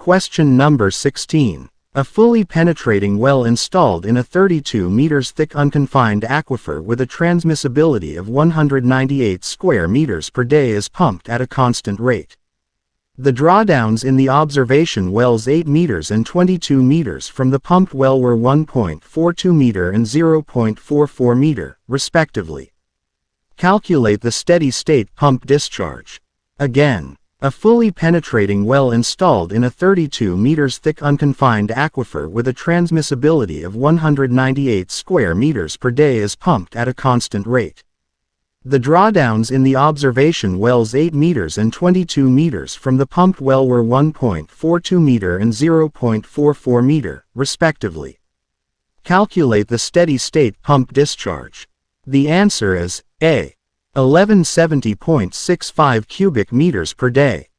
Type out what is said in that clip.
Question number 16. A fully penetrating well installed in a 32 meters thick unconfined aquifer with a transmissibility of 198 square meters per day is pumped at a constant rate. The drawdowns in the observation wells 8 meters and 22 meters from the pumped well were 1.42 meter and 0.44 meter, respectively. Calculate the steady-state pump discharge. Again, a fully penetrating well installed in a 32 meters thick unconfined aquifer with a transmissibility of 198 square meters per day is pumped at a constant rate. The drawdowns in the observation wells 8 meters and 22 meters from the pumped well were 1.42 meter and 0.44 meter, respectively. Calculate the steady-state pump discharge. The answer is A. 1170.65 cubic meters per day.